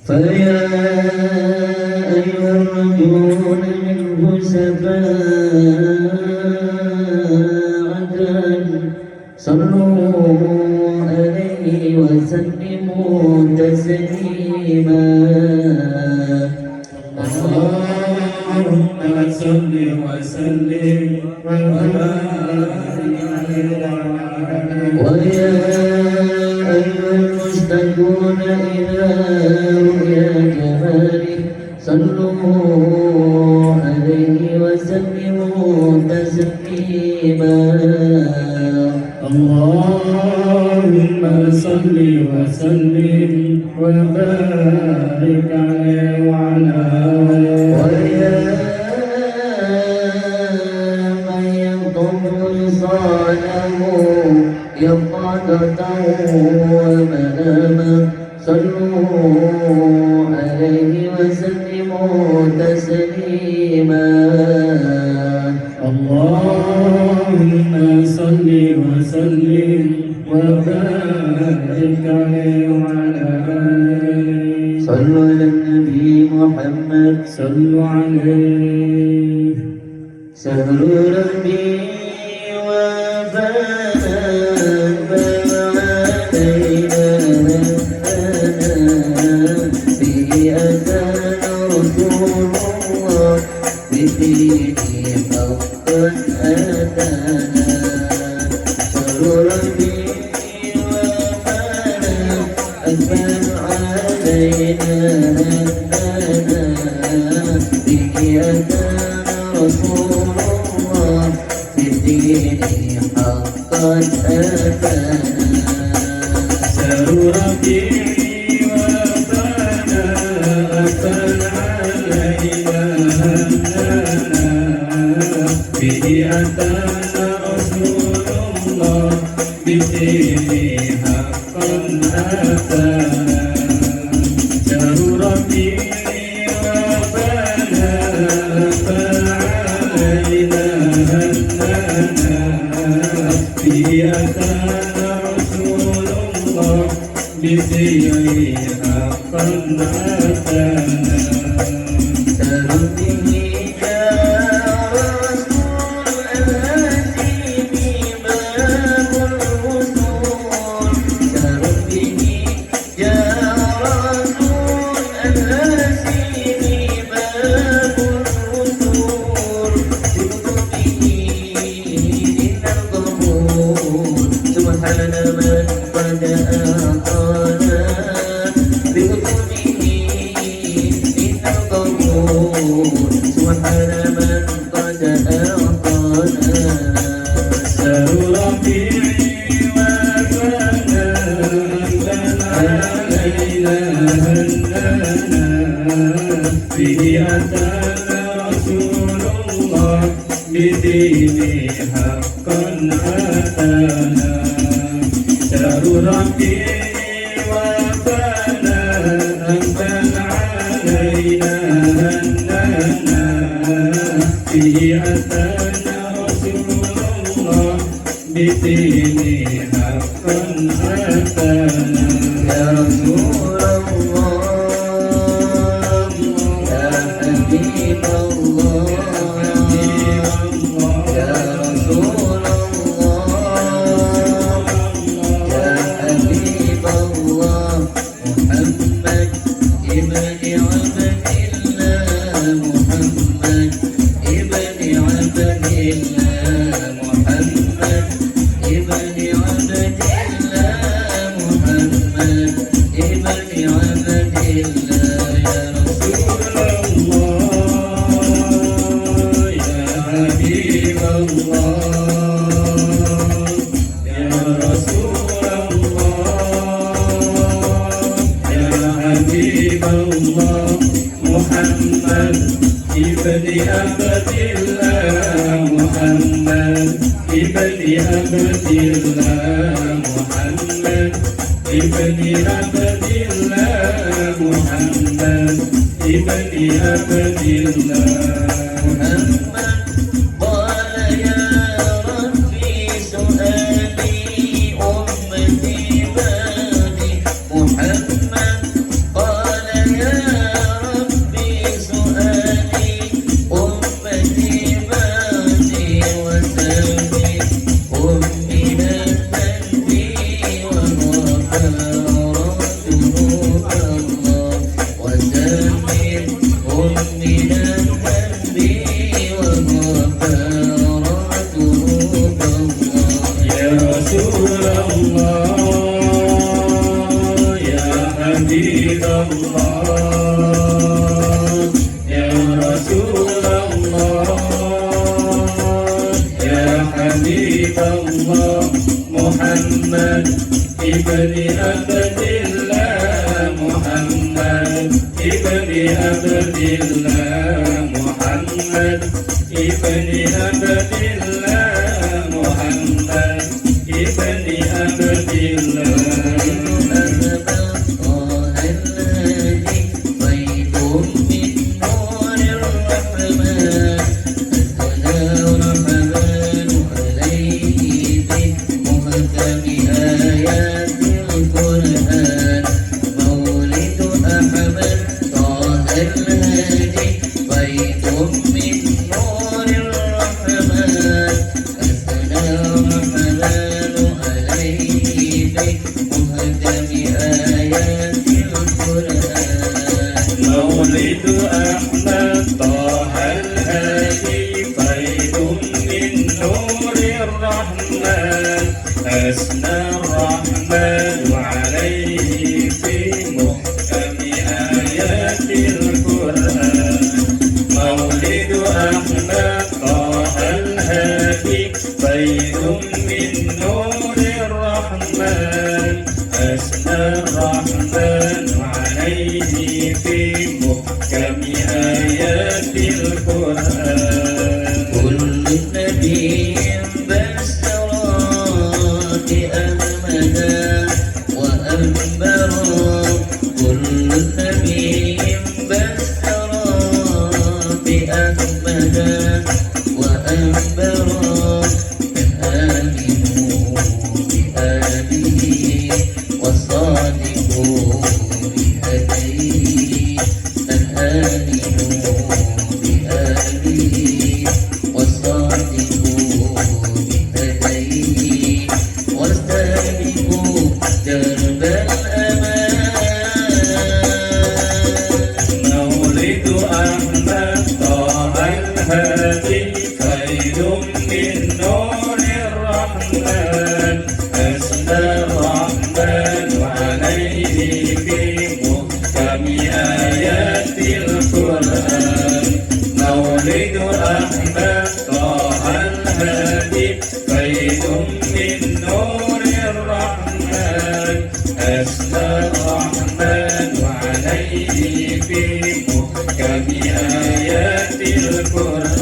فيا أيها الرجل منه شفاعة صلوا عليه وسلموا تسليما اللهم صل وسلم وبارك عليه ويا أيها المشتاقون إلى رؤيا جماله صلوا عليه وسلموا تسليما اللهم صل وسلم وبارك عليه وعلى آله ويا من يطم وصاله يقظته ومنامه صلوا عليه وسلموا تسليما اللهم صل وسلم وبارك عليه وعلى آله صلوا على النبي محمد صلوا عليه شهر ربي وفاء علينا به أتانا رسول الله بدينه حقا أتانا شهر ربي وفاء علينا به أتانا رسول الله بدينه حقا أتانا شهر ربيع وفانا أفل علينا هدانا به أتانا رسول الله بدينه حقا أتانا شهر ربيع وفانا أفل علينا هدانا به أتانا رسول الله بدينه حقا أتانا تربه يا رسول الهاشم باب الوصول تربه يا رسول الهاشم باب الوصول بكتبه إن القبول سبحان من قد أعطانا بكتبه إن القبول سبحان من قد أعطانا شهر ربيع وفانا أنزل علينا هدانا به أتانا رسول الله بدينه حقا أتانا شهر ربيع وفانا أنزل علينا هدانا به أتانا رسول الله بدينه حقا أتانا يا رسول الله يا حبيب الله يا رسول الله يا حبيب الله محمد ابن عبد الله محمد ابن عبد الله محمد ابن عبد الله محمد ابن عبد الله يا رسول الله يا حبيب الله يا رسول الله يا حبيب الله محمد ابن عبد الله محمد ابن عبد الله محمد ابن عبد الله محمد ابن عبد الله محمد قال يا ربي سؤالي أمتي بادي محمد Allah, Ya Rasulullah, Ya Habib Allah, Muhammad ibni Abdillah, Muhammad ibni Abdillah, Muhammad ibni Abdillah, Muhammad ibni Abdillah. مولد أحمد طه الهادي فيض من نور الرحمن أثنى الرحمن عليه في محكم آيات القرآن. مولد أحمد طه الهادي فيض من نور الرحمن أثنى الرحمن عليه في محكم آيات القرآن. كل نبي بالسرات أحمدا وأنبرا، كل نبي بالسرات أحمدا وأنبرا، آمنوا بآله وصادقوا بهديه، آمنوا بآله وصادقوا بهديه، واستبقوا درب الأمان. مولد أحمد طه الهادي خير من نور الرحمن أثنى الرحمن عليه في محكم آيات القرآن. مولد أحمد طه الهادي خير من نور الرحمن أثنى الرحمن عليه في محكم آيات القرآن.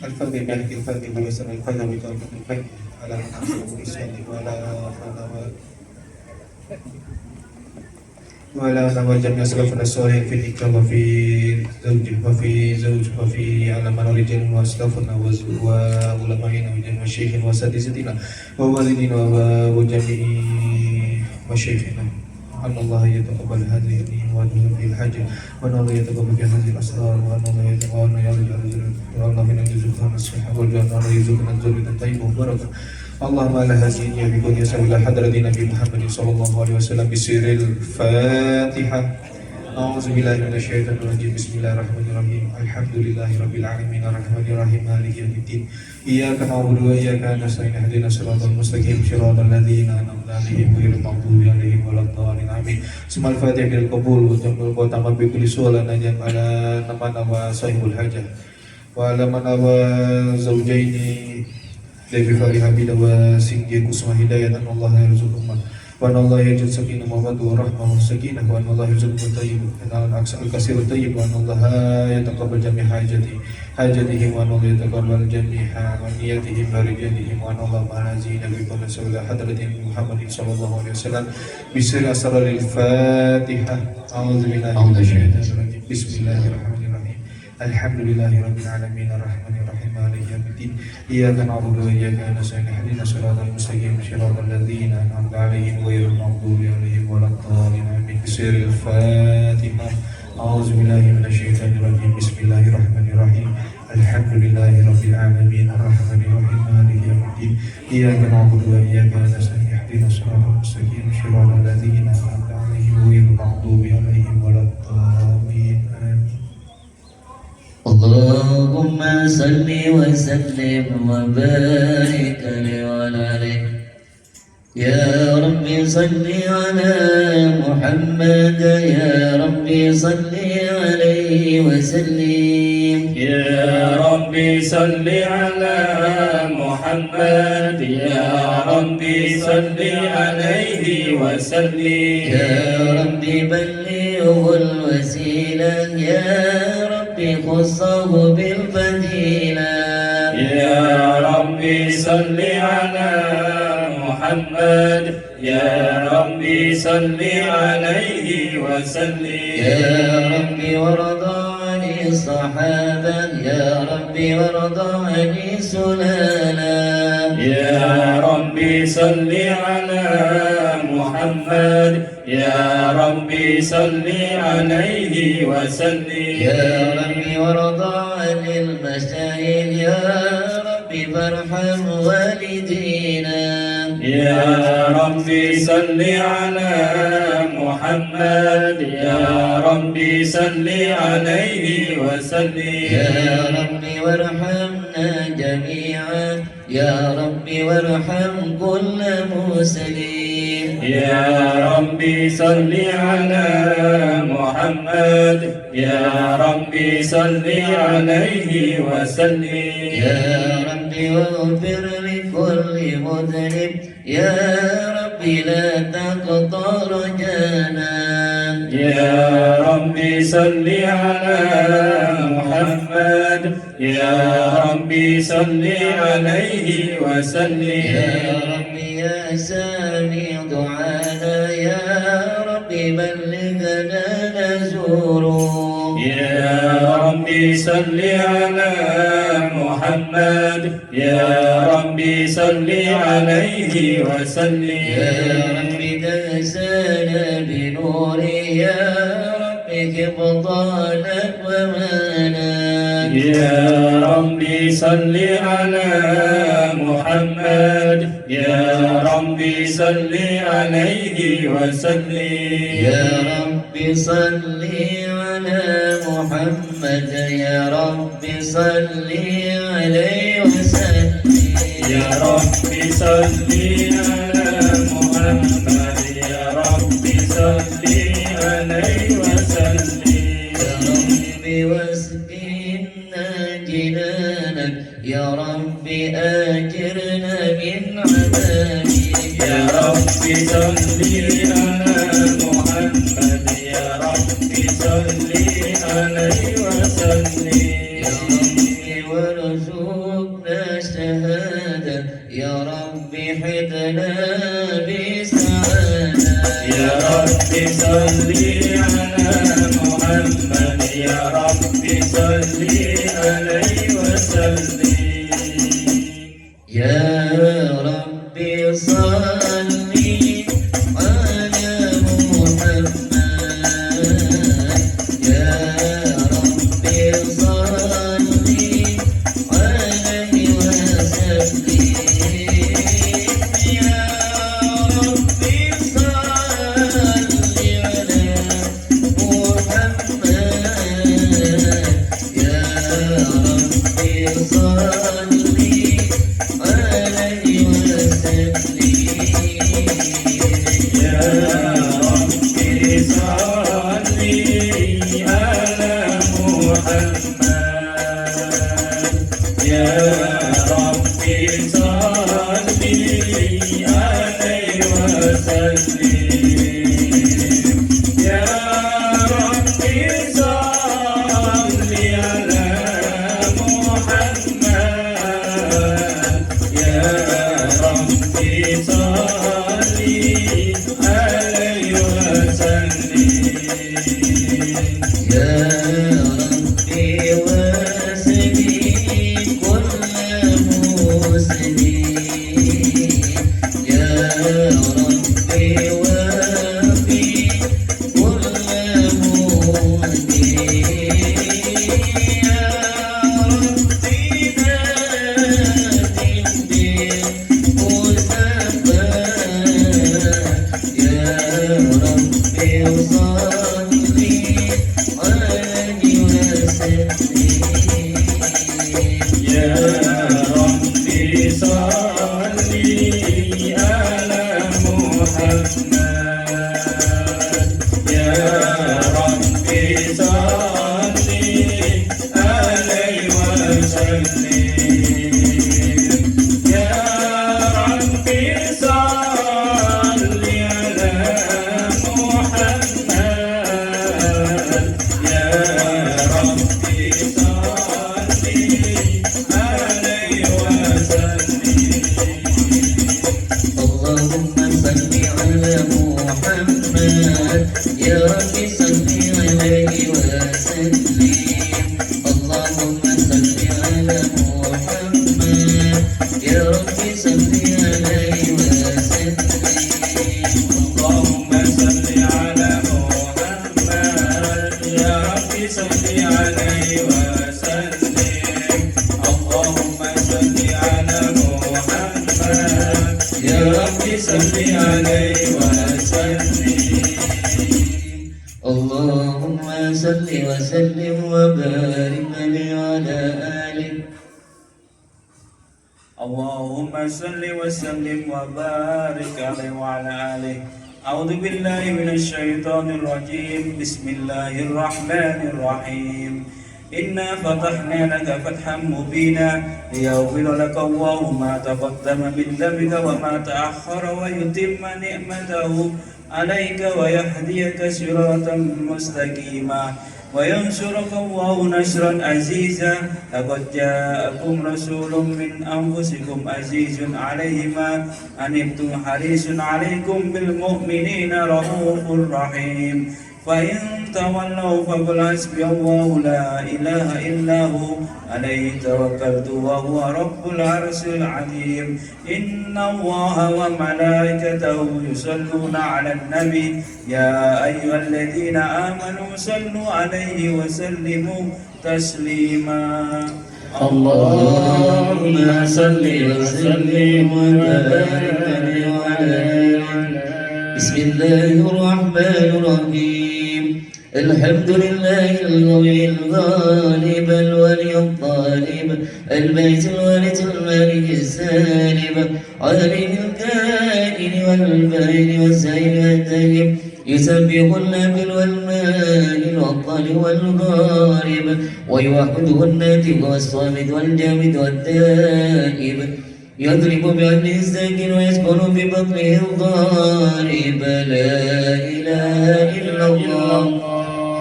الفرد بهدي الفرد ويسر الفرد بتوفيق الفرد على من أحسن الإسلام وعلى جميع سلفنا الصالحين في الإكرام وفي زوج وفي علماء الرجال وأسلافنا وعلمائنا وجميع مشايخنا وأساتذتنا ووالدينا وجميع مشايخنا. أن الله يتقبل هذه النية وأن في الحج، وأن الله يتقبل في هذه الأسرار، وأن الله يتقبل الله من يرزقنا الصحة والجنة، وأن يرزقنا الذرية الطيبة والبركة. اللهم على هذه النية بكل يسر إلى حضرة نبي محمد صلى الله عليه وسلم بسر الفاتحة. أعوذ بالله من الشيطان الرجيم. بسم الله الرحمن الرحيم. الحمد لله رب العالمين الرحمن الرحيم مالك يوم الدين. إياك نعبد وإياك نستعين اهدنا الصراط المستقيم صراط الذين أنعمت عليهم غير المغضوب عليهم ولا الضالين آمين. ثم الفاتحة بالقبول وتم وتم بكل سؤال نجم على من وصاحب الحاجة وعلى من وزوجين Levi Fari Habida wa Singgi Kusma Hidayatan Allah yarzuqumma wa Allah yajid sakinah Muhammadu wa rahmah wa sakinah wa Allah yarzuqumma tayyib wa al-aqsa al-kasir tayyib wa Allah yataqabbal jami' hajatihim wa Allah yataqabbal jami'a wa niyatihim wa rijalihim wa Allah ma'azina bi kulli sawla hadratin Muhammadin sallallahu alaihi wasallam bisri asraril Fatihah. A'udzu billahi minasy syaitonir rajim. Bismillahirrahmanirrahim. Alhamdulillahi rabbil alamin arrahmanir rahim maliki yaumiddin iyyaka na'budu wa iyyaka nasta'in ihdinas siratal mustaqim siratal ladzina an'amta 'alaihim ghairil maghdubi 'alaihim waladdallin amin. Bismillahil Fatihah. A'udzu billahi minasy syaithanir rajim. Bismillahirrahmanirrahim. Alhamdulillahi rabbil alamin arrahmanir rahim maliki yaumiddin iyyaka na'budu wa iyyaka nasta'in ihdinas siratal mustaqim siratal ladzina an'amta 'alaihim ghairil maghdubi 'alaihim waladdallin amin. اللهم صل وسلم وبارك عليه يا رب صل على محمد يا رب صل عليه وسلم يا رب صل على محمد يا رب صل عليه وسلم يا رب بلغه الوسيلة يا رب خصه بالفضيلة يا رب صل على محمد يا رب صل عليه وسلم يا رب وارضى عن الصحابة يا رب وارضى عن السلالة يا رب صل على محمد يا رب صل عليه وسلم يا رب وارضى عن المشايخ يا رب فارحم والدينا يا رب صل على محمد يا رب صل عليه وسلم يا رب وارحمنا جميعا يا رب وارحم كل مسلم يا رب صل على محمد يا رب صل عليه وسلم يا رب واغفر لكل مذنب يا رب لا تقطع رجانا يا رب صل على محمد يا رب صل عليه وسلم يا رب يا سامع دعانا يا رب بلغنا نزوره يا رب صل على محمد يا رب صل عليه وسلم يا رب دسنا بنور يا رب حفظنا ومانا يا رب صل على محمد يا رب صل عليه وسلم يا رب صل على محمد يا رب صل عليه وسلم يا رب صل على محمد يا رب صل عليه وسلم يا رب واسقنا جنانك يا رب أجرنا من عذابك يا رب صل على محمد يا رب صل عليه وسلم يا رب وارزقنا الشهادة يا رب حدنا بسعادة يا رب صل على محمد يا رب صل عليه وسلم يا رب صل على محمد يا رب صل عليه وسلم يا رب صل على محمد يا رب صل عليه وسلم يا رب صل على محمد يا رب صل اللهم صل وسلم وبارك عليه وعلى آله. اللهم صل وسلم وبارك عليه وعلى آله. أعوذ بالله من الشيطان الرجيم. بسم الله الرحمن الرحيم. إنا فتحنا لك فتحا مبينا ليغفر لك الله ما تقدم من ذنبك وما تأخر ويتم نعمته عليك ويهديك صراطا مستقيما وينصرك الله نصرا عزيزا. لقد جاءكم رسول من أنفسكم عزيز عليه ما عنتم حريص عليكم بالمؤمنين رؤوف رحيم. فإن تولوا فقل حسبي الله لا إله إلا هو عليه توكلت وهو رب العرش العظيم. إن الله وملائكته يصلون على النبي يا أيها الذين آمنوا صلوا عليه وسلموا تسليما. اللهم صل وسلم وبارك عليه وعلى آله. بسم الله الرحمن الرحيم. الحمد لله القوي الغالب الولي الطالب البيت الوارث الملك السالم عالم الكائن والبائن والسائل والدائم يسبح النافل والمال والطالب والغارب ويوحده الناتق والصامت والجامد والدائب يضرب بعدله الساكن ويسكن ببطنه الضارب. لا إله إلا الله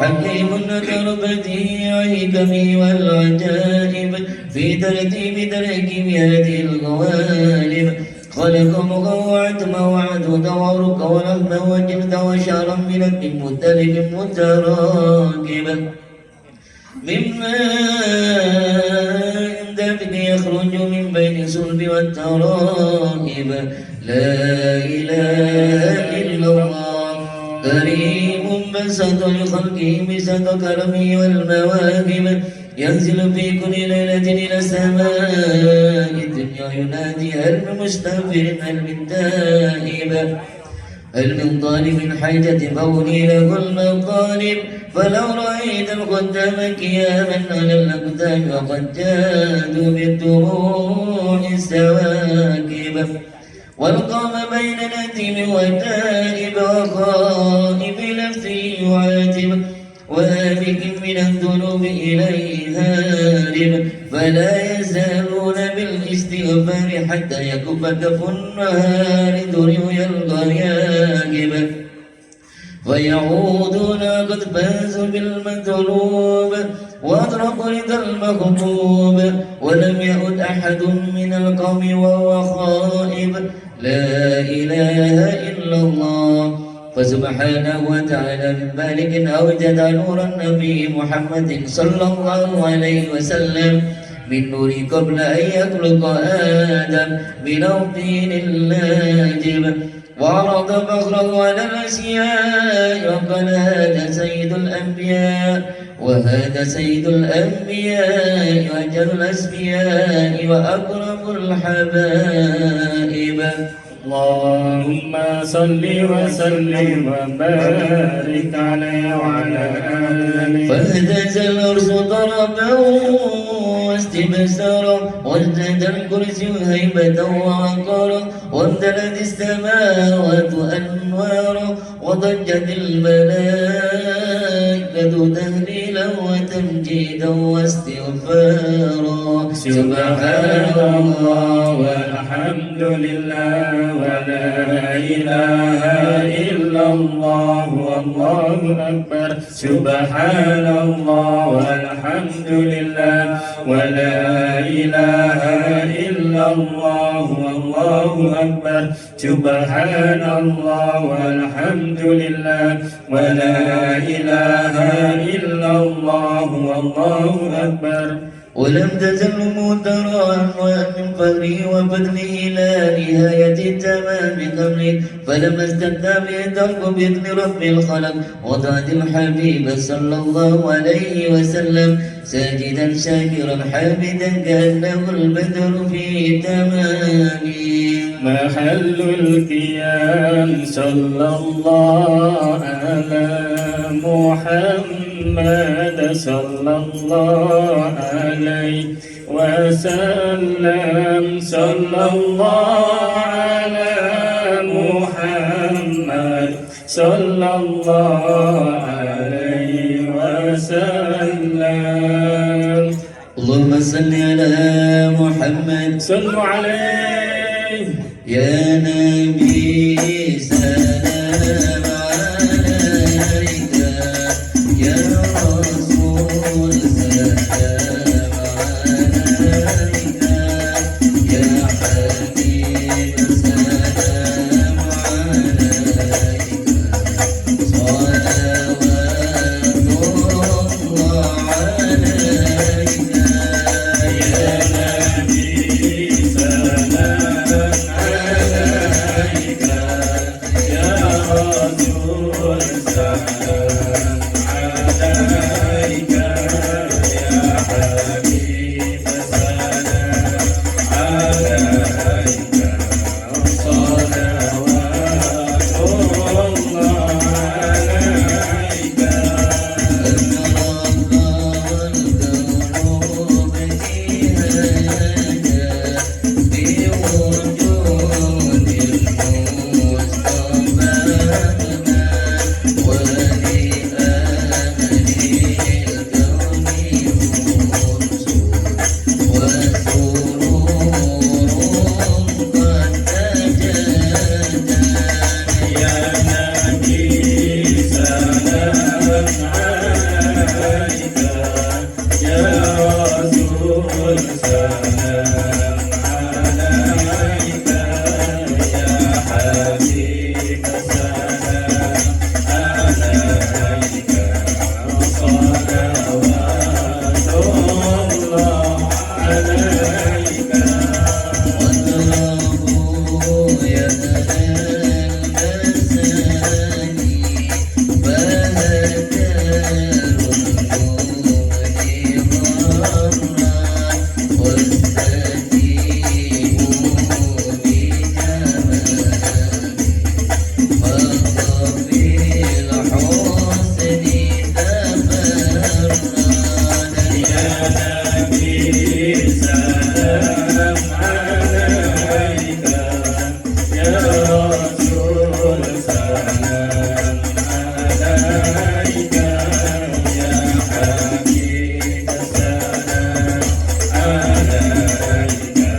حكيم كربته وحكمه والعجائب في ترتيب تركيبات الغوالب. خلق مقوعة موعد ورق ولحم وجلد وشعرا من لحم مختلف متراكب من ماء دافق يخرج من بين الصلب والترائب. لا إله إلا الله كريم بسط لخلقه بسط كرمه والمواهب ينزل في كل ليلة إلى السماء الدنيا ينادي هل من مستغفر هل من تائب هل من طالب حاجة فولي له المطالب. فلو رأيت القدام قياما على الأقدام وقد جادوا بالدموع السواكب والقام بين الأتم والتائب وخائف نفسه يعاتب وهابك من الذنوب إليه هارب. فلا يزالون بالاستغفار حتى يكف كف النهار رؤيا الغياهب فيعودون قد فازوا بالمطلوب وأدركوا رضا المغضوب ولم يعد أحد من القوم وهو خائب لا إله إلا الله فسبحانه وتعالى من مالك أوجد نور النبي محمد صلى الله عليه وسلم من نور قبل أن يخلق آدم من الطين اللاجب وعرض فخره على الأشياء وقال هذا سيد الأنبياء وهذا سيد الأنبياء وأجل الأسفياء وأكرم الحبائب اللهم صل وسلم وبارك عليه وعلى آله فاهتز الأرض ضربا واستبصرا وازداد الكرسي هيبة وعقارا وامتلأت السماوات أنوارا وضجت الملائكة تهليلا وتمجيدا واستغفارا سبحان الله والحمد لله ولا إله إلا الله والله أكبر سبحان الله والحمد لله ولا إله إلا الله والله أكبر سبحان الله والحمد لله ولا إله إلا الله والله أكبر ولم تزل مدرا من فضله وفضله لا نهاية التمام قبله فلما استمتع به الدرب بإذن رب الخلق وضعت الحبيب صلى الله عليه وسلم ساجدا شاكرا حامدا كأنه البدر في تمامه محل القيام صلى الله على محمد صلى الله عليه وسلم صلى الله على محمد صلى الله عليه وسلم اللهم صل على محمد صلوا عليه يا نبي سلام عليك يا رسول سلام عليك يا حبيب سلام عليك صلوات الله عليك يا نبي سلام عليك يا رسول سلام عليك يا حبيب سلام عليك صلوات الله عليك عليك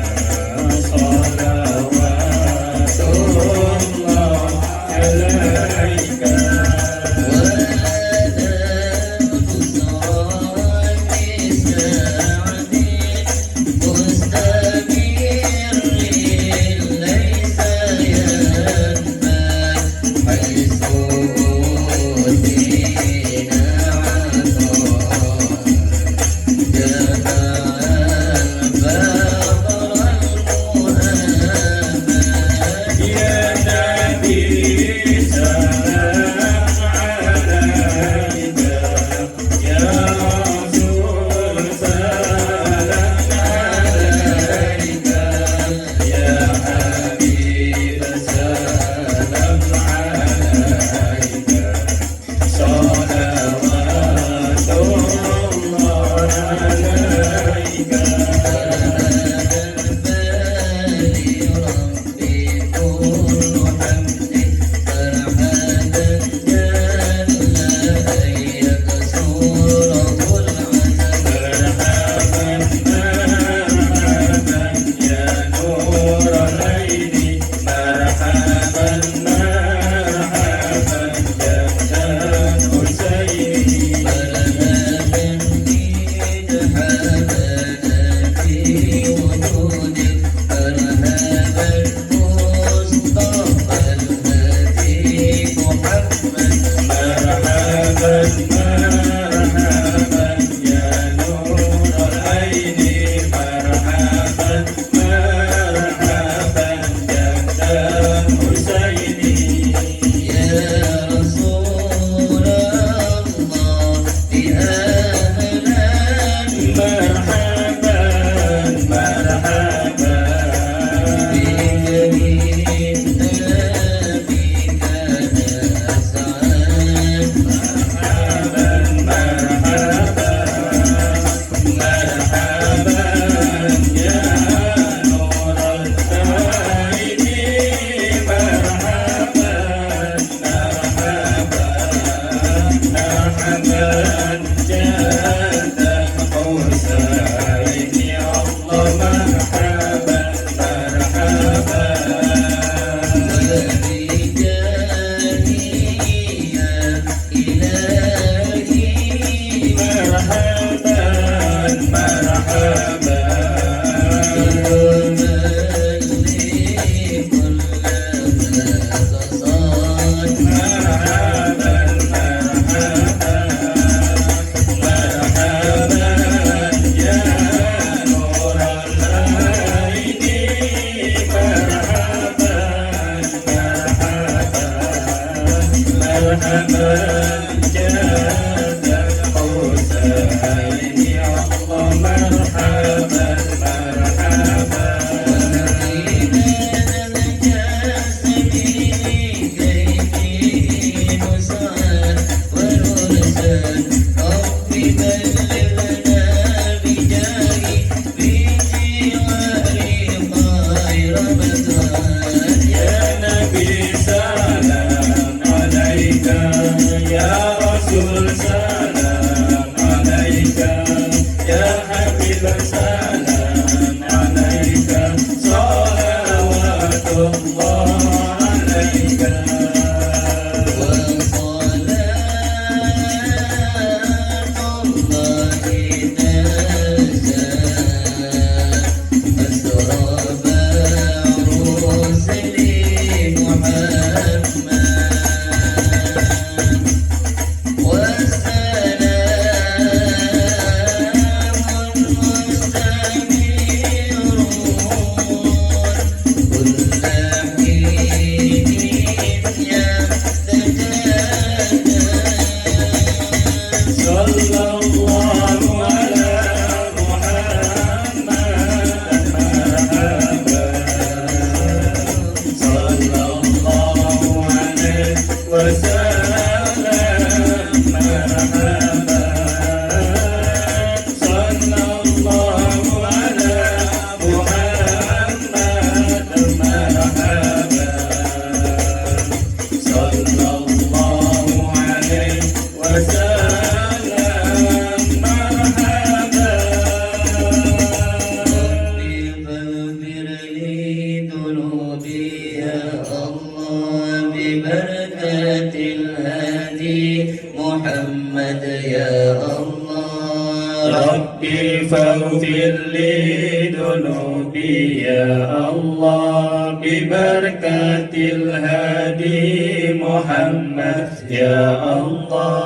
فاغفر لي ذنوبي يا الله ببركة الهادي محمد يا الله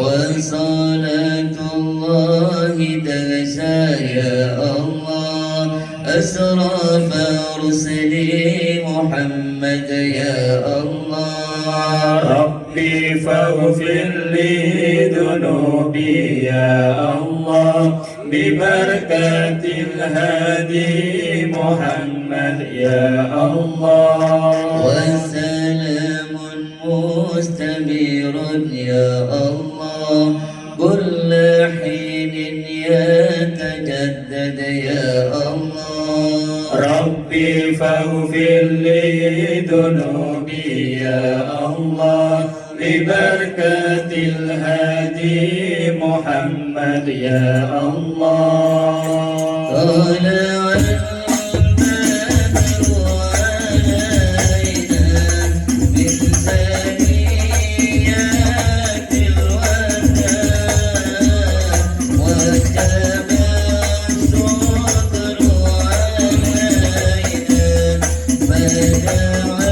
وصلاة الله تغشى يا الله أسرى فرسلي محمد يا الله ربي فاغفر لي ذنوبي يا الله ببركة الهادي محمد يا الله وسلام مستمر يا الله كل حين يتجدد يا الله ربي فاغفر لي ذنوبي يا الله ببركة الهادي محمد يا الله طلع البدر علينا من ثنيات الوداع وجب الصدر علينا ما دعا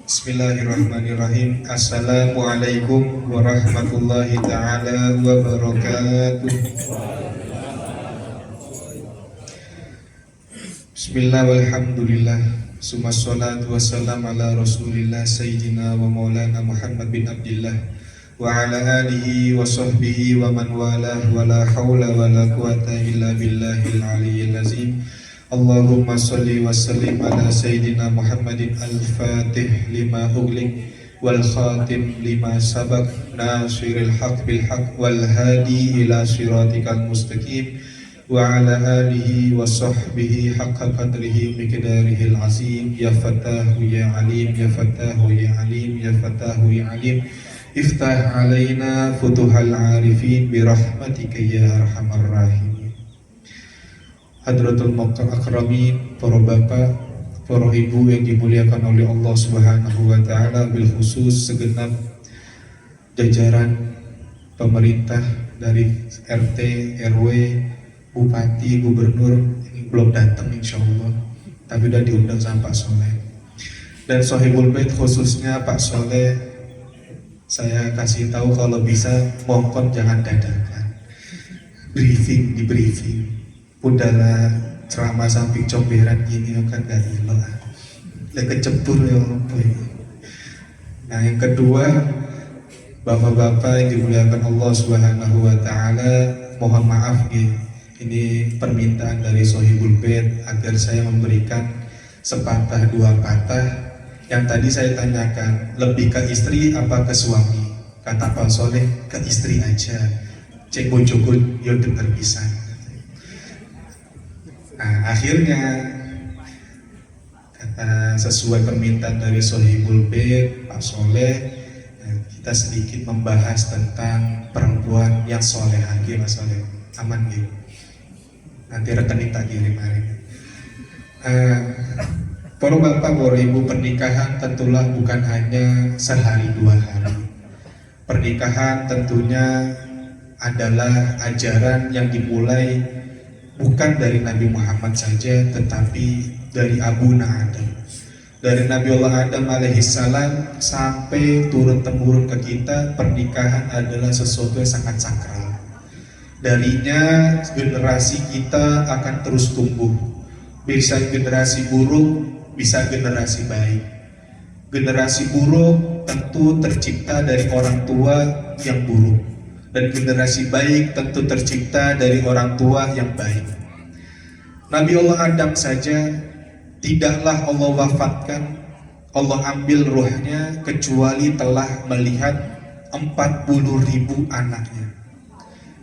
Bismillahirrahmanirrahim. Assalamualaikum warahmatullahi ta'ala wabarakatuh. Bismillah walhamdulillah. Summa salatu wassalam ala rasulillah Sayyidina wa maulana Muhammad bin Abdillah wa ala alihi wa sahbihi wa man walah wa la hawla wa la quwata illa billahil aliyyil azim. Allahumma salli wa sallim ala Sayyidina Muhammadin al-fatih lima ughliq wal khatim lima sabaq nasiril haq bil haq wal hadi ila siratikal mustaqim wa ala alihi wa sahbihi haqqa qadrihi miqdarihil azim. Ya Fattahu ya Alim, ya Fattahu ya Alim, ya Fattahu ya Alim, iftah alaina futuhal arifin birahmatika ya arhamar rahimin. Hadratul Muqtar Akramin, para bapak, para ibu yang dimuliakan oleh Allah Subhanahu wa taala, bil khusus segenap jajaran pemerintah dari RT, RW, bupati, gubernur, ini belum datang insya Allah, tapi udah diundang sama Pak Soleh. Dan Sohibul Bait khususnya Pak Soleh, saya kasih tahu kalau bisa mohon jangan dadakan, briefing di briefing, udahlah ceramah samping comberan gini kan gak gila, udah kecebur ya Allah. Nah yang kedua, bapak-bapak yang dimuliakan Allah Subhanahu wa taala, mohon maaf nih, ini permintaan dari Sohibul Bait agar saya memberikan sepatah dua patah. Yang tadi saya tanyakan, lebih ke istri apa ke suami? Kata Pak Soleh, ke istri aja. Cek bojoku yo denger pisan. Nah, akhirnya kata sesuai permintaan dari Sohibul Bait, Pak Soleh, kita sedikit membahas tentang perempuan yang solehah. Mas Soleh, aman gitu. Nanti rekening tak kirim hari. Para bapak, para ibu, pernikahan tentulah bukan hanya sehari dua hari. Pernikahan tentunya adalah ajaran yang dimulai bukan dari Nabi Muhammad saja, tetapi dari Abuna Adam. Dari Nabi Allah Adam alaihissalam sampai turun-temurun ke kita, pernikahan adalah sesuatu yang sangat sakral. Darinya generasi kita akan terus tumbuh. Bisa generasi buruk, bisa generasi baik. Generasi buruk tentu tercipta dari orang tua yang buruk, dan generasi baik tentu tercipta dari orang tua yang baik. Nabi Allah Adam saja tidaklah Allah wafatkan, Allah ambil ruhnya kecuali telah melihat 40.000 anaknya.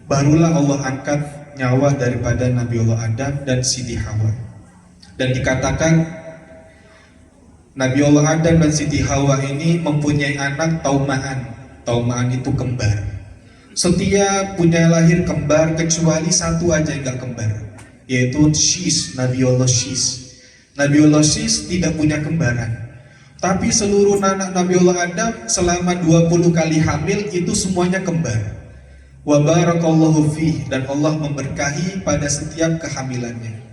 Barulah Allah angkat nyawa daripada Nabi Allah Adam dan Siti Hawa. Dan dikatakan Nabi Allah Adam dan Siti Hawa ini mempunyai anak Taumaan. Taumaan itu kembar. Setiap punya lahir kembar kecuali satu aja yang gak kembar, yaitu Syis, Nabi Allah Syis. Nabi Allah Syis tidak punya kembaran. Tapi seluruh anak Nabi Allah Adam selama 20 kali hamil itu semuanya kembar. Wa barakallahu fih, dan Allah memberkahi pada setiap kehamilannya.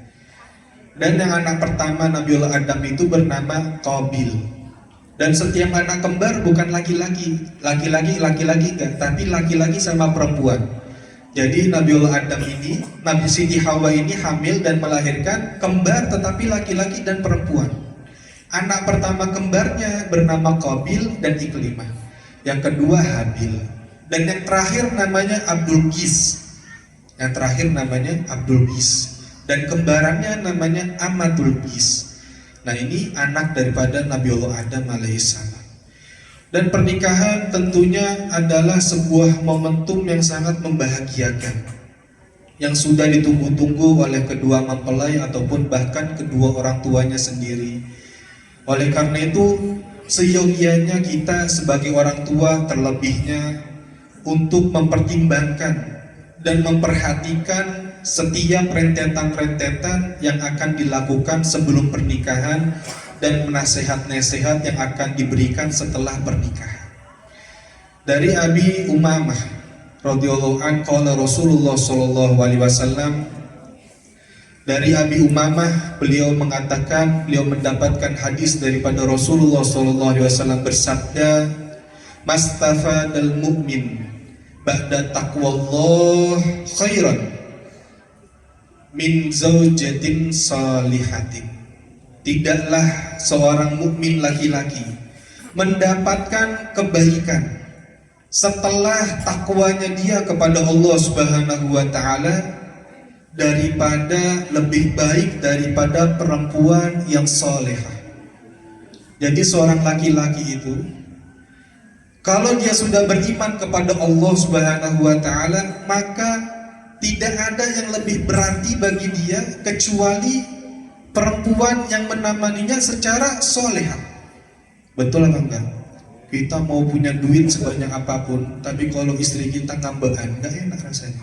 Dan yang anak pertama Nabi Allah Adam itu bernama Qabil. Dan setiap anak kembar bukan laki-laki enggak, tapi laki-laki sama perempuan. Jadi Nabi Allah Adam ini, Nabi Siti Hawa ini hamil dan melahirkan kembar tetapi laki-laki dan perempuan. Anak pertama kembarnya bernama Qabil dan Iklimah. Yang kedua Habil. Dan yang terakhir namanya Abdul Qis. Yang terakhir namanya Abdul Qis. Dan kembarannya namanya Amatul Qis. Nah ini anak daripada Nabi Allah Adam alaihissalam. Dan pernikahan tentunya adalah sebuah momentum yang sangat membahagiakan, yang sudah ditunggu-tunggu oleh kedua mempelai ataupun bahkan kedua orang tuanya sendiri. Oleh karena itu, seyogianya kita sebagai orang tua terlebihnya untuk mempertimbangkan dan memperhatikan setiap rentetan-rentetan yang akan dilakukan sebelum pernikahan dan nasihat-nasihat yang akan diberikan setelah pernikahan. Dari Abi Umamah radhiyallahu anhu qala Rasulullah sallallahu alaihi wasallam, dari Abi Umamah beliau mengatakan, beliau mendapatkan hadis daripada Rasulullah sallallahu alaihi wasallam bersabda, "Mastafadal mu'min ba'da taqwallah khairan min zaujatin salihatin." Tidaklah seorang mukmin laki-laki mendapatkan kebaikan setelah takwanya dia kepada Allah Subhanahu wa taala daripada lebih baik daripada perempuan yang salehah. Jadi seorang laki-laki itu kalau dia sudah beriman kepada Allah Subhanahu wa taala, maka tidak ada yang lebih berarti bagi dia kecuali perempuan yang menemaninya secara solehah. Betul apa enggak? Kita mau punya duit sebanyak apapun, tapi kalau istri kita ngambekan, nggak enak rasanya.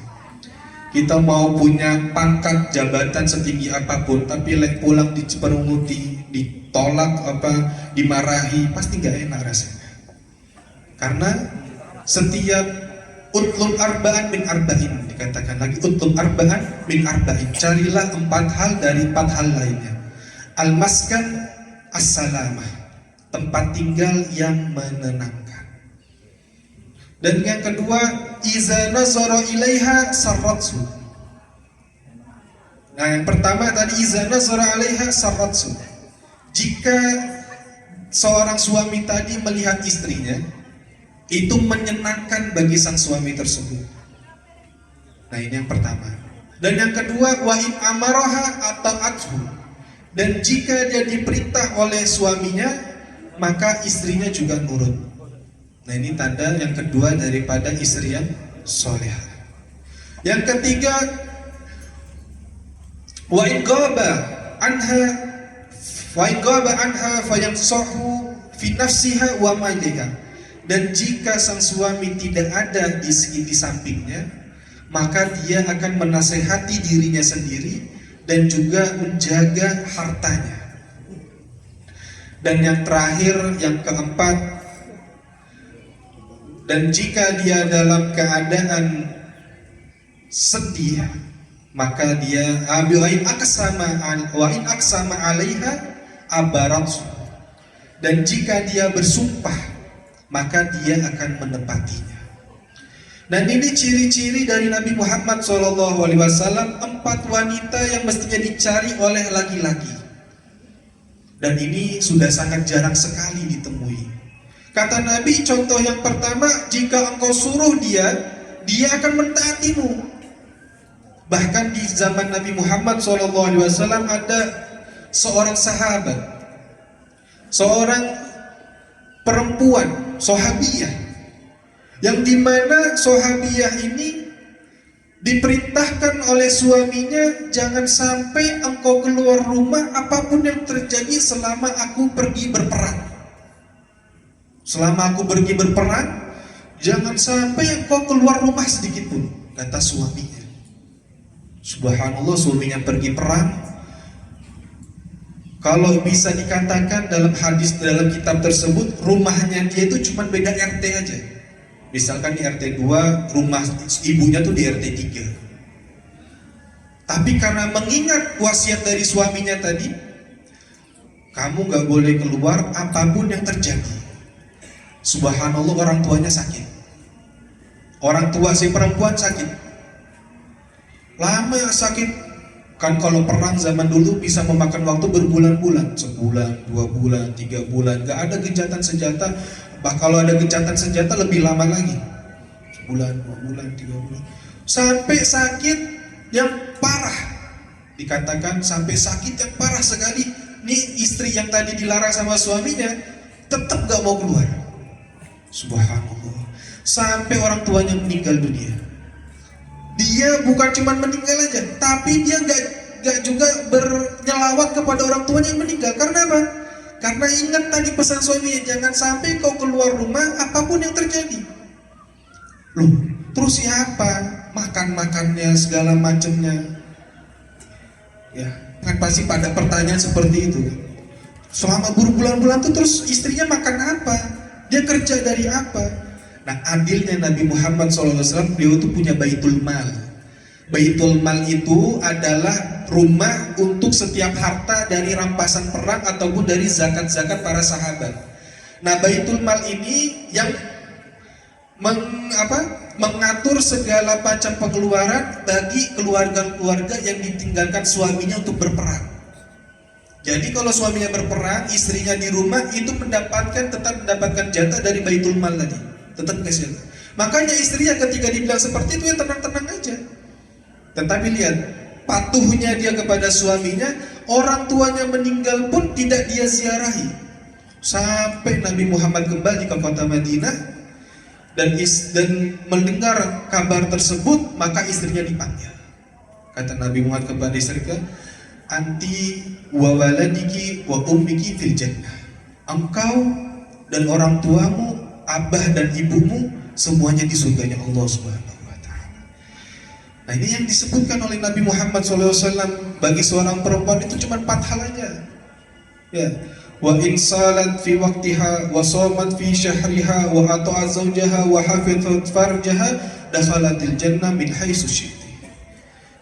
Kita mau punya pangkat jabatan setinggi apapun, tapi lek pulang diperunguti, ditolak dimarahi, pasti nggak enak rasanya. Karena setiap utlul arba'an min arba'in, dikatakan lagi utlul arba'an min arba'in, carilah 4 hal dari 4 hal lainnya. Al-maskan as-salamah, tempat tinggal yang menenangkan. Dan yang kedua, iza nazara ilaiha sarratsu. Nah, yang pertama tadi iza nazara ilaiha sarratsu. Jika seorang suami tadi melihat istrinya, itu menyenangkan bagi sang suami tersebut. Nah, ini yang pertama. Dan yang kedua, wa in amaraha ata'athu. Dan jika dia diperintah oleh suaminya, maka istrinya juga nurut. Nah, ini tanda yang kedua daripada istri yang solehah. Yang ketiga, wa in ghaba anha fayansahu fi nafsiha wa maliha. Dan jika sang suami tidak ada di sampingnya, maka dia akan menasehati dirinya sendiri dan juga menjaga hartanya. Dan yang terakhir, yang keempat, dan jika dia dalam keadaan sedih, maka dia wa in aksama alaiha abarat. Dan jika dia bersumpah, maka dia akan menepatinya. Dan ini ciri-ciri dari Nabi Muhammad SAW, 4 wanita yang mestinya dicari oleh laki-laki. Dan ini sudah sangat jarang sekali ditemui. Kata Nabi, contoh yang pertama, jika engkau suruh dia akan mentaatimu. Bahkan di zaman Nabi Muhammad SAW ada seorang sahabat, seorang perempuan, sahabiyah, yang dimana sahabiyah ini diperintahkan oleh suaminya, jangan sampai engkau keluar rumah apapun yang terjadi selama aku pergi berperang. Selama aku pergi berperang, jangan sampai engkau keluar rumah sedikit pun, kata suaminya. Subhanallah, suaminya pergi perang. Kalau bisa dikatakan dalam hadis, dalam kitab tersebut, rumahnya dia itu cuma beda RT aja. Misalkan di RT 2, rumah ibunya tuh di RT 3. Tapi karena mengingat wasiat dari suaminya tadi, kamu gak boleh keluar apapun yang terjadi. Subhanallah, orang tuanya sakit. Orang tua si perempuan sakit. Lama sakit. Kan kalau perang zaman dulu bisa memakan waktu berbulan-bulan, sebulan, 2 bulan, 3 bulan, gak ada gencatan senjata. Kalau ada gencatan senjata lebih lama lagi, sebulan, 2 bulan, 3 bulan, sampai sakit yang parah. Dikatakan sampai sakit yang parah sekali. Nih istri yang tadi dilarang sama suaminya tetap gak mau keluar. Subhanallah, sampai orang tuanya meninggal dunia. Dia bukan cuma meninggal aja, tapi dia gak juga bernyelawat kepada orang tuanya yang meninggal. Karena apa? Karena ingat tadi pesan suaminya, jangan sampai kau keluar rumah apapun yang terjadi. Loh, terus siapa? Makan-makannya segala macamnya. Ya, kan pasti pada pertanyaan seperti itu. Selama berbulan-bulan tuh terus istrinya makan apa? Dia kerja dari apa? Nah, adilnya Nabi Muhammad SAW, beliau itu punya Baitul Mal. Baitul Mal itu adalah rumah untuk setiap harta dari rampasan perang ataupun dari zakat-zakat para sahabat. Nah, Baitul Mal ini yang mengatur segala macam pengeluaran bagi keluarga-keluarga yang ditinggalkan suaminya untuk berperang. Jadi kalau suaminya berperang, istrinya di rumah itu tetap mendapatkan jatah dari Baitul Mal tadi. Tetap kasih. Makanya istrinya ketika dibilang seperti itu ya tenang-tenang aja. Tetapi lihat, patuhnya dia kepada suaminya, orang tuanya meninggal pun tidak dia ziarahi. Sampai Nabi Muhammad kembali ke kota Madinah dan mendengar kabar tersebut, maka istrinya dipanggil. Kata Nabi Muhammad kepada istrinya, anti wa waladiki wa ummiki fil jannah. Engkau dan orang tuamu, abah dan ibumu semuanya di surganya Allah Subhanahu wa taala. Nah, ini yang disebutkan oleh Nabi Muhammad SAW bagi seorang perempuan itu cuma 4 hal aja. Ya, wa in salat fi waqtiha wa shamat fi syahriha wa ata'a zawjaha wa hafizat farjaha dakhalatil jannah min haitsu syi'ti.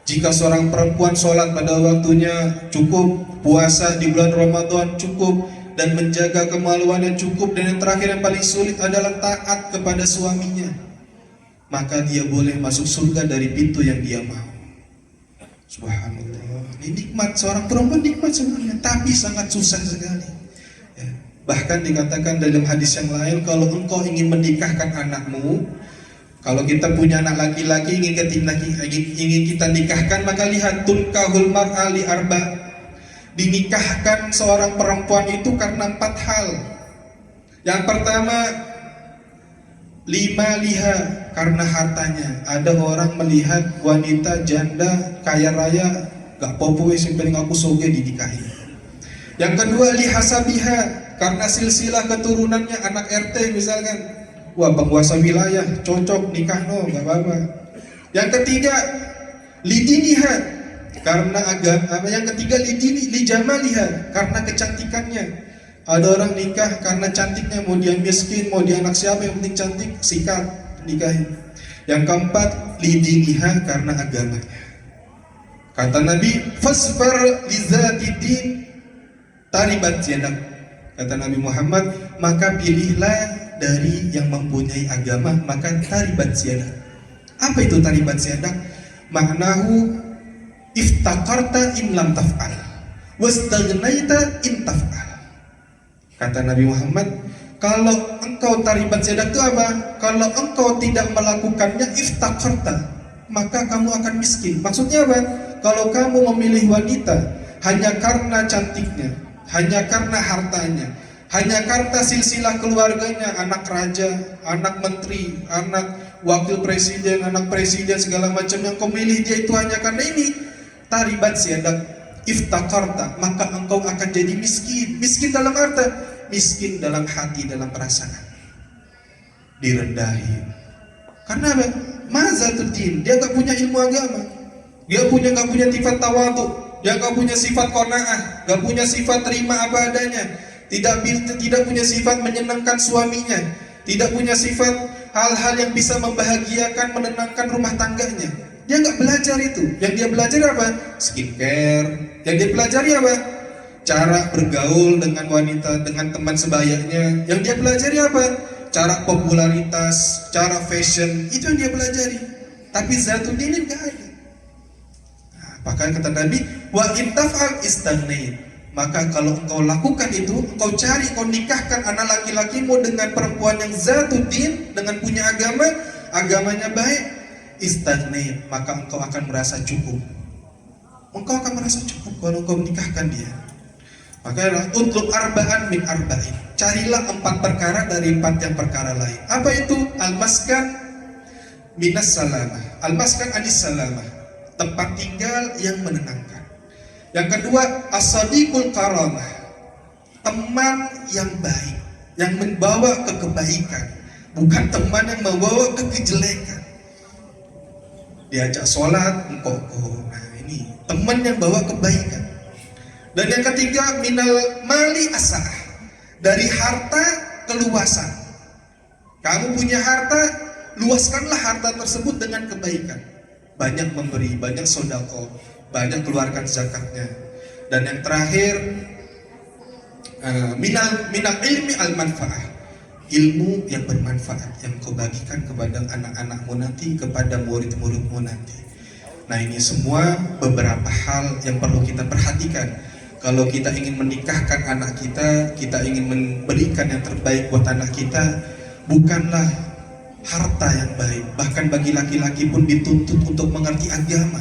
Jika seorang perempuan sholat pada waktunya cukup, puasa di bulan Ramadan cukup, dan menjaga kemaluannya cukup, dan yang terakhir yang paling sulit adalah taat kepada suaminya, maka dia boleh masuk surga dari pintu yang dia mau. Subhanallah, ini nikmat, seorang perempuan nikmat sebenarnya, tapi sangat susah sekali. Ya. Bahkan dikatakan dalam hadis yang lain, kalau engkau ingin menikahkan anakmu, kalau kita punya anak laki-laki ingin kita nikahkan, maka lihat tunkahul mar'a li arba. Dinikahkan seorang perempuan itu karena 4 hal. Yang pertama, lima liha, karena hartanya. Ada orang melihat wanita janda kaya raya, gak popo yang paling aku soge dinikahi. Yang kedua, lihasabiha, karena silsilah keturunannya anak RT misalkan. Wah, penguasa wilayah cocok nikah no, gak apa-apa. Yang ketiga, lidiniha, karena agama. Yang ketiga, lijamaliha, karena kecantikannya. Ada orang nikah karena cantiknya, mau dia miskin, mau dia anak siapa, yang penting cantik, sikat, nikahi. Yang keempat, lidiniha, karena agamanya. Kata Nabi, fasfar lizatidin taribat yadak. Kata Nabi Muhammad, maka pilihlah dari yang mempunyai agama, maka taribat yadak. Apa itu taribat yadak? Maknahu iftaqarta in lam taf'al wastaghnaita in taf'al. Kata Nabi Muhammad, kalau engkau taribat yadak itu apa? Kalau engkau tidak melakukannya, iftaqarta, maka kamu akan miskin. Maksudnya apa? Kalau kamu memilih wanita hanya karena cantiknya, hanya karena hartanya, hanya karena silsilah keluarganya, anak raja, anak menteri, anak wakil presiden, anak presiden, segala macam, yang kau milih dia itu hanya karena ini, taribat yadak, iftaqarta, maka engkau akan jadi miskin. Miskin dalam arti, miskin dalam hati, dalam perasaan, direndahi. Karena apa? Mazatuddin, dia gak punya ilmu agama, dia gak punya sifat tawadu, dia gak punya sifat qanaah, gak punya sifat terima apa adanya, tidak punya sifat menyenangkan suaminya, tidak punya sifat hal-hal yang bisa membahagiakan, menenangkan rumah tangganya. Dia nggak belajar itu. Yang dia belajar apa? Skincare. Yang dia pelajari apa? Cara bergaul dengan wanita, dengan teman sebayanya. Yang dia pelajari apa? Cara popularitas, cara fashion. Itu yang dia pelajari. Tapi Zatuddin ini nggak ada. Nah, bahkan kata Nabi, wa intafal istaghnait. Maka kalau engkau lakukan itu, engkau cari, engkau nikahkan anak laki-lakimu dengan perempuan yang Zatuddin, dengan punya agama, agamanya baik, istaghnait, maka engkau akan merasa cukup. Engkau akan merasa cukup kalau engkau menikahkan dia. Maka utlub arba'an min arba'in, carilah 4 perkara dari 4 yang perkara lain. Apa itu? Al-maskan minas salamah, al-maskan anis salamah, tempat tinggal yang menenangkan. Yang kedua, as-sadiqul karamah, teman yang baik, yang membawa ke kebaikan, bukan teman yang membawa ke kejelekan. Diajak sholat, engkau, nah ini teman yang bawa kebaikan. Dan yang ketiga, minal mali asah, dari harta keluasan. Kamu punya harta, luaskanlah harta tersebut dengan kebaikan. Banyak memberi, banyak sedekah, banyak keluarkan zakatnya. Dan yang terakhir, minal ilmi al manfaah, ilmu yang bermanfaat yang kau bagikan kepada anak-anakmu nanti, kepada murid-muridmu nanti. Nah, ini semua beberapa hal yang perlu kita perhatikan. Kalau kita ingin menikahkan anak kita, kita ingin memberikan yang terbaik buat anak kita, bukanlah harta yang baik. Bahkan bagi laki-laki pun dituntut untuk mengerti agama.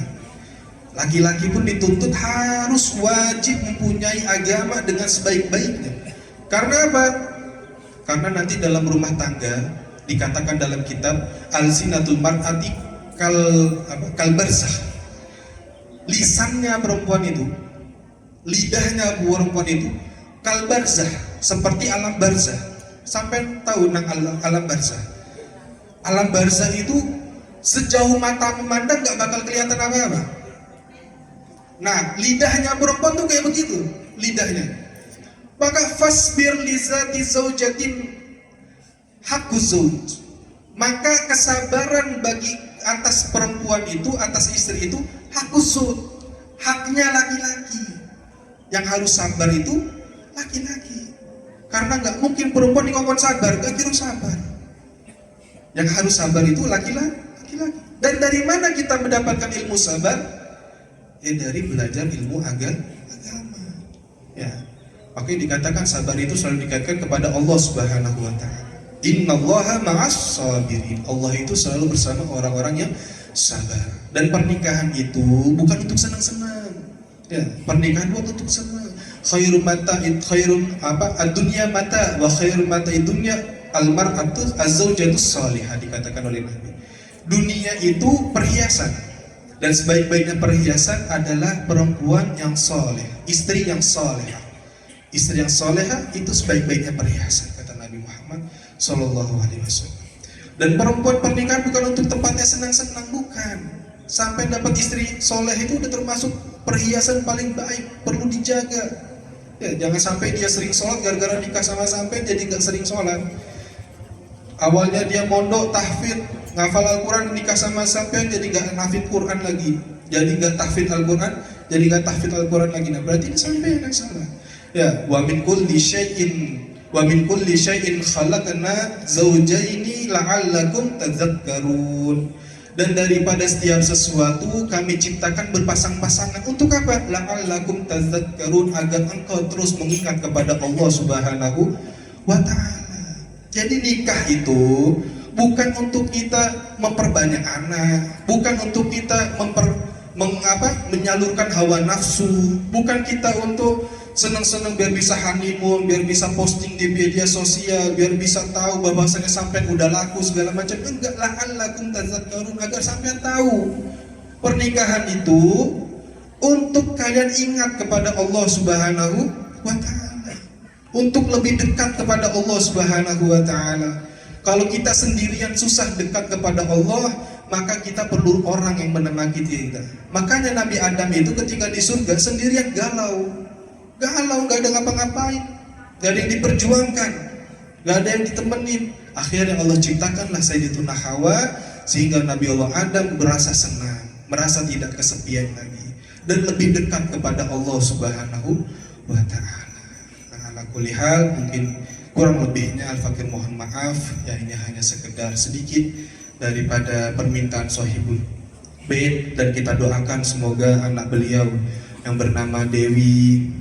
Laki-laki pun dituntut harus wajib mempunyai agama dengan sebaik-baiknya. Karena apa? Karena nanti dalam rumah tangga dikatakan dalam kitab al-zinatul mar'ati kal barzakh. Lisannya perempuan itu, lidahnya perempuan itu kal barzakh, seperti alam barzakh. Sampai tahu nang alam barzah. Alam barzah itu sejauh mata memandang nggak bakal kelihatan apa-apa. Nah, lidahnya perempuan tuh kayak begitu, lidahnya. Maka fasbir lizati zaujatin haqqu zauj. Maka kesabaran bagi atas perempuan itu, atas istri itu haqqu zauj, haknya laki-laki. Yang harus sabar itu laki-laki. Karena nggak mungkin perempuan dikongkon sabar, gak kira sabar. Yang harus sabar itu laki-laki. Dan dari mana kita mendapatkan ilmu sabar? Ya dari belajar ilmu agama. Ya, makanya dikatakan sabar itu selalu dikaitkan kepada Allah Subhanahu Wa Taala. Innallaha ma'as sabirin. Allah itu selalu bersama orang-orang yang sabar. Dan pernikahan itu bukan untuk senang-senang. Ya, pernikahan bukan untuk senang. Khairul mata khairun ad-dunya mata wa khairul mata dunya al-mar'atu az-zawjatus salihah, dikatakan oleh Nabi. Dunia itu perhiasan, dan sebaik-baiknya perhiasan adalah perempuan yang soleh, istri yang solehah. Istri yang solehah itu sebaik-baiknya perhiasan, kata Nabi Muhammad Sallallahu Alaihi Wasallam. Dan perempuan pernikahan bukan untuk tempatnya senang-senang, bukan. Sampai dapat istri soleh itu udah termasuk perhiasan paling baik, perlu dijaga. Ya, jangan sampai dia sering sholat gara-gara nikah sama sampai jadi gak sering sholat. Awalnya dia mondok tahfidz, ngafal Al-Quran, nikah sama sampai jadi gak nafid Quran lagi, jadi gak tahfidz Al-Quran, jadi gak tahfidz Al-Quran lagi. Nah berarti ini sampai yang salah. Ya, wa min kulli syai'in khalaqna zawjaini la'allakum tadhakkarun. Dan daripada setiap sesuatu kami ciptakan berpasang-pasangan. Untuk apa? La'allakum tadhakkarun, agar engkau terus mengingat kepada Allah Subhanahu wa Ta'ala. Jadi nikah itu bukan untuk kita memperbanyak anak, bukan untuk kita menyalurkan hawa nafsu, bukan kita untuk senang-senang biar bisa honeymoon, biar bisa posting di media sosial, biar bisa tahu bahwasanya sampean udah laku segala macam. Enggak, la'allakum tadhakkarun, agar sampean tahu pernikahan itu untuk kalian ingat kepada Allah Subhanahu wa Ta'ala, untuk lebih dekat kepada Allah Subhanahu wa Ta'ala. Kalau kita sendirian susah dekat kepada Allah, maka kita perlu orang yang menemani kita. Makanya Nabi Adam itu ketika di surga sendirian galau, gak ada ngapa-ngapain, gak ada yang diperjuangkan, gak ada yang ditemenin. Akhirnya Allah ciptakanlah Sayyidatuna Hawa, sehingga Nabi Allah Adam merasa senang, merasa tidak kesepian lagi, dan lebih dekat kepada Allah Subhanahu wa Ta'ala. Nah, ala kulli hal, mungkin kurang lebihnya Al-Fakir mohon maaf, ya ini hanya sekedar sedikit daripada permintaan Sohibul Bait, dan kita doakan semoga anak beliau yang bernama Dewi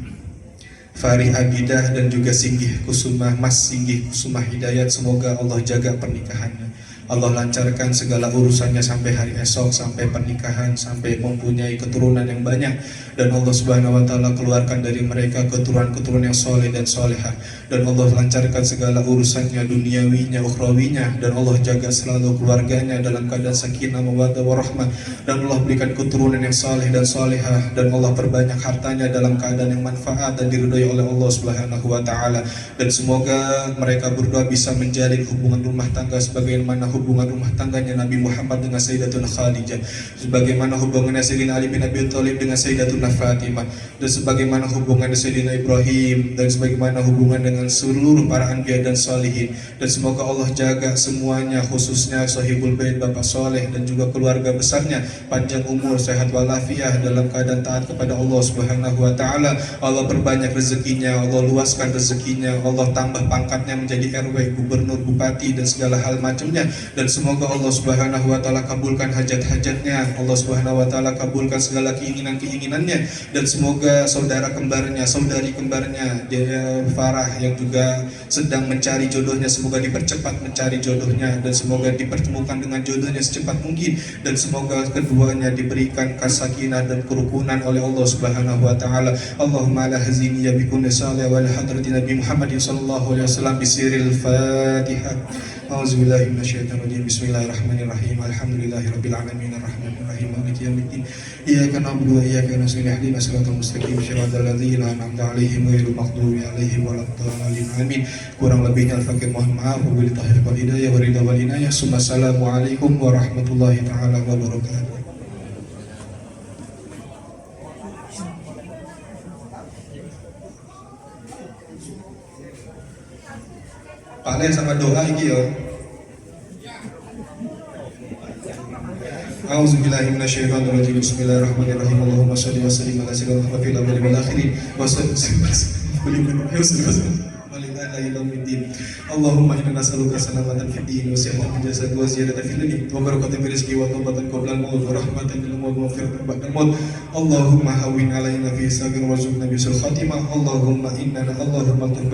Fari Abidah dan juga Singgih Kusuma, Mas Singgih Kusuma Hidayat, semoga Allah jaga pernikahannya, Allah lancarkan segala urusannya sampai hari esok, sampai pernikahan, sampai mempunyai keturunan yang banyak, dan Allah Subhanahu wa Ta'ala keluarkan dari mereka keturunan-keturunan yang soleh dan solehah, dan Allah lancarkan segala urusannya duniawinya, ukhrawinya, dan Allah jaga selalu keluarganya dalam keadaan sakinah, mawaddah warahmah, dan Allah berikan keturunan yang soleh dan solehah, dan Allah perbanyak hartanya dalam keadaan yang manfaat dan diridhoi oleh Allah Subhanahu wa Ta'ala. Dan semoga mereka berdua bisa menjalin hubungan rumah tangga sebagaimana hubungan rumah tangganya Nabi Muhammad dengan Sayyidatuna Khadijah, sebagaimana hubungannya Sayyidina Ali bin Abi Thalib dengan Sayyidatuna Fatimah, dan sebagaimana hubungan Sayyidina Ibrahim, dan sebagaimana hubungan dengan seluruh para anbiya dan salihin. Dan semoga Allah jaga semuanya, khususnya Sohibul Bait Bapak Soleh dan juga keluarga besarnya, panjang umur, sehat walafiat, dalam keadaan taat kepada Allah Subhanahu wa Ta'ala. Allah perbanyak rezekinya, Allah luaskan rezekinya, Allah tambah pangkatnya menjadi RW, gubernur, bupati, dan segala hal macamnya. Dan semoga Allah Subhanahu wa Ta'ala kabulkan hajat-hajatnya, Allah Subhanahu wa Ta'ala kabulkan segala keinginan-keinginannya. Dan semoga saudara kembarnya, saudari kembarnya dia Farah yang juga sedang mencari jodohnya, semoga dipercepat mencari jodohnya, dan semoga dipertemukan dengan jodohnya secepat mungkin. Dan semoga keduanya diberikan kasakinah dan kerukunan oleh Allah Subhanahu wa Ta'ala. Allahumma ala hazini ya bikunni salih wa ala hadrati Nabi Muhammadin sallallahu alaihi wasallam bisiril Fatihah. A'udzubillahi minasyaitonirrajim. Bismillahirrahmanirrahim. Alhamdulillahirabbil alamin arrahmanir rahim maliki yaumiddin. Iyyaka na'budu wa iyyaka nasta'in ihdinas siratal mustaqim siratal ladzina an'amta 'alaihim ghairil maghdubi 'alaihim waladdallin. Amin. Kurang lebihnya al-fakir mohon maaf. Wabillahi taufiq wal hidayah wa ridha wal inayah. Assalamualaikum warahmatullahi taala wabarakatuh. Pak Le sama doa iki ya. A'udzubillahi minasyaitonirrajim. Bismillahirrahmanirrahim. Allahumma shalli wa sallim ala sayyidina Muhammadin wa ala alihi wal akhirin wa sallim. Allahumma inna nas'aluka salamatan fid din wa sihhatan fil jasad wa ziyadatan fil ilmi wa barakatan fil rizqi wa tawbatan qabla al-maut wa rahmatan lil maut wa maghfiratan ba'da al-maut. Allahumma hawwin 'alaina fi sabir warzuqna bi sul khatimah. Allahumma tub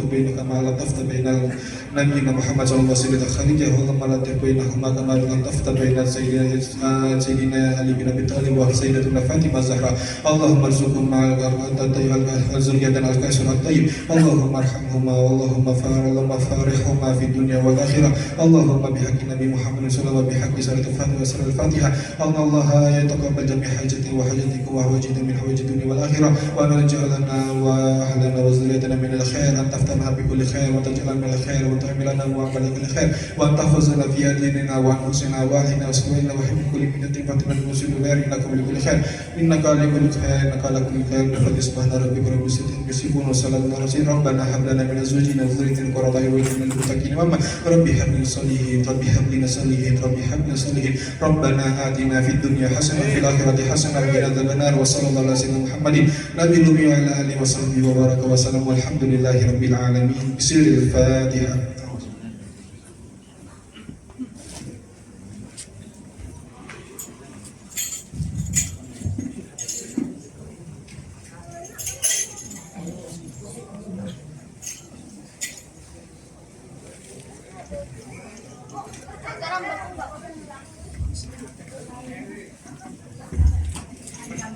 bainaka ma la tafta bainal nabiyina Muhammad sallallahu alaihi wasallam kharijah. Allahumma la tub bainahuma kama la tafta bainal sayyidina Ali bin Abi Thalib wa sayyidatina Fatimah Zahra. Allahumma arzuqhum ma'al tayyib al-zurriyatan al-kasir at-tayyib. Allahumma arhamhuma Allahumma farihhuma fid dunya wal akhirah. Allahumma bihaqqi Nabi Muhammad sallallahu alaihi wasallam bihaqqi salatul Fatihah wa salatul Fatihah. Allah ya taqabbal jami' hajati wa hajatikum wa hawajina min hawajid dunya wal akhirah wa naj'alna wa ahlana wa zurriyyatana min al-khair an taftana bi kulli khair wa taj'alna min al-khair wa ta'milana wa amala kulli khair wa tahfazna fi adinina wa anfusina wa ahlina wa sawina wa hibbi kulli minnatin fatina al-muslimin wa innaka bi kulli khair innaka ala kulli khair innaka ala kulli khair fa subhana rabbika rabbil izzati yasifun wa salamun ala mursalin rabbana hab lana min azwajina wa dhurriyyatina qurrata a'yun waj'alna lil muttaqina imama rabbi hab lana salihin rabbi hab lana salihin rabbi hab lana salihin rabbana atina fid dunya hasanah wa fil akhirati hasanah wa qina adzabannar wa sallallahu ala sayyidina Muhammadin nabiyil ummi wa ala alihi wa sahbihi wa baraka wa sallam walhamdulillahi rabbil alamin. Bismillahil Fatihah.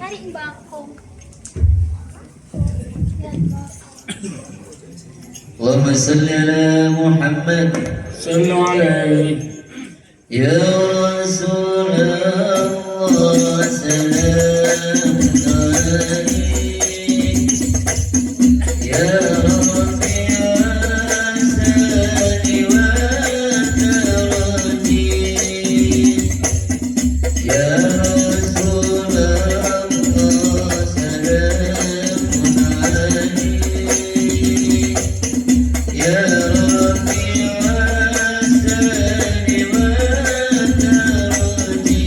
Cari bangkong. Allahumma salli ala Muhammad. صلوا عليه Ya Rasulullah salam alaik. Ya Rabbi asali wa tarati. Ya Rasulullah salam alaik. Ya Rabbi asali wa tarati.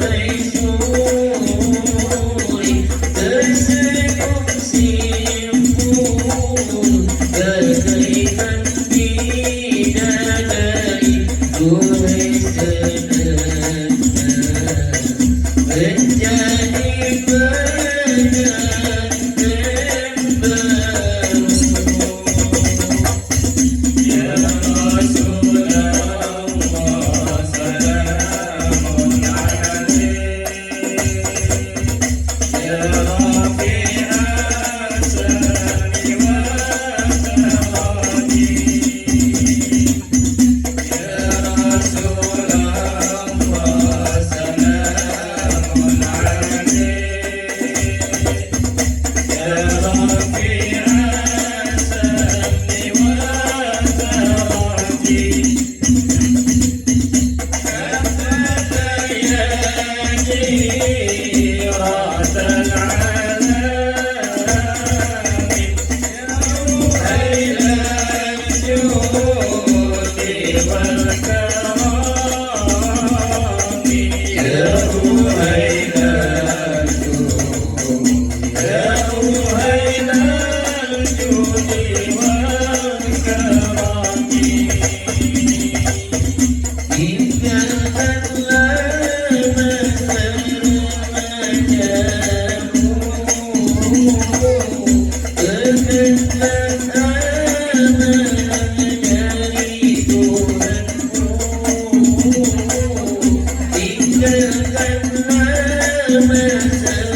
maisuri tersenyum simpul bagaikan bidadari duhai sedengar menjadi pengantin baru. Ya Rasulullah salamun alaik ya Rafi'an sani wa tawadi ya Rasulullah salamun alaik ya Rafi'an sani wa tawadi Tinggalkanlah masa